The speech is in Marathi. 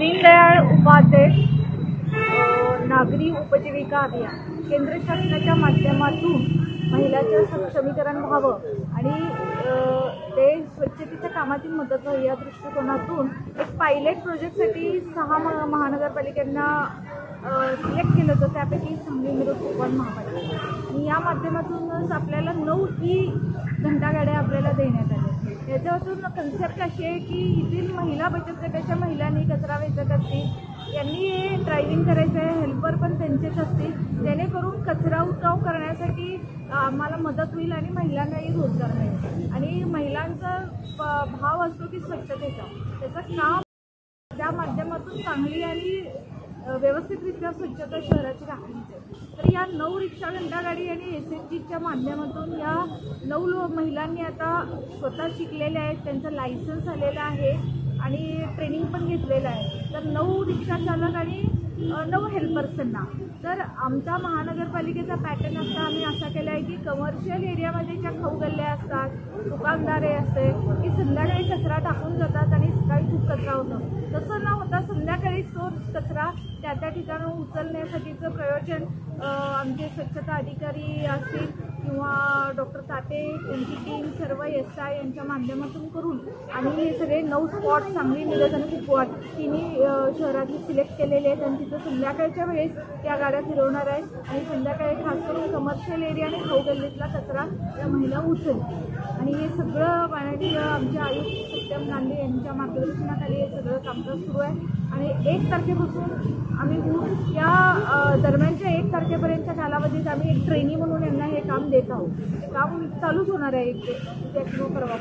दीनदयाळ उपाध्याय नागरी उपजीविका अभियान केंद्र शासनाच्या माध्यमातून महिलांचं सक्षमीकरण व्हावं आणि ते स्वच्छतेच्या कामातील मदत व्हावी या दृष्टिकोनातून एक पायलट प्रोजेक्टसाठी 6 महानगरपालिकांना सिलेक्ट केलं होतं, त्यापैकी सांगली मिरज कोकण महापालिका. आणि या माध्यमातूनच आपल्याला 9 घंटागाड्या आपल्याला देण्यात आल्या. याच्यातून कन्सेप्ट अशी आहे की इथील महिला बचत गटाच्या महिलांनी कचरा वेचक असतील यांनी ड्रायव्हिंग करायचं आहे, हेल्पर पण त्यांचेच असतील, जेणेकरून कचरा उठाव करण्यासाठी आम्हाला मदत होईल आणि महिलांनाही रोजगार मिळेल. आणि महिलांचा भाव असतो की स्वच्छतेचा, त्याचं काम त्या माध्यमातून चांगली आणि व्यवस्थितरित्या स्वच्छता शहराची राखण्याची आहे. तर या 9 रिक्षा घंटागाडी आणि SHGच्या माध्यमातून या 9 महिलांनी आता स्वतः शिकलेल्या आहेत, त्यांचं लायसन्स आलेलं आहे आणि ट्रेनिंग पण घेतलेलं आहे. तर 9 रिक्षा चालक आणि 9 हेल्पर्सना. तर आमच्या महानगरपालिकेचा पॅटर्न आता आम्ही असा केला आहे की कमर्शियल एरियामध्ये ज्या खाऊ गल्ल्या असतात, दुकानदारे असते की संध्याकाळी कचरा टाकून जातात आणि सकाळी खूप कचरा होतो, तसं न होता संध्याकाळी तो कचरा त्या ठिकाणून उचलण्यासाठीचं प्रयोजन आमचे स्वच्छता अधिकारी असतील किंवा डॉक्टर ताटे यांची टीम सर्व SI यांच्या माध्यमातून करून आणि हे सगळे 9 स्पॉट सांगली मिरज आणि कुपवाड तिन्ही शहरातली सिलेक्ट केलेले आहेत आणि तिथं संध्याकाळच्या वेळेस त्या गाड्या फिरवणार आहेत आणि संध्याकाळी खास करून कमर्शियल एरिया आणि खाऊ गल्लीतला कचरा त्या महिला उचलतील. आणि हे सगळं माननीय आमचे आयुक्त सत्यम नांदे यांच्या मार्गदर्शनाखाली हे सगळं कामकाज सुरू आहे. आणि 1 तारखेपासून आम्ही या दरम्यानच्या 1 तारखेपर्यंतच्या कालावधीत आम्ही एक ट्रेनी म्हणून यांना हे काम देत आहोत. हे काम चालूच होणार आहे 1 ते परवा.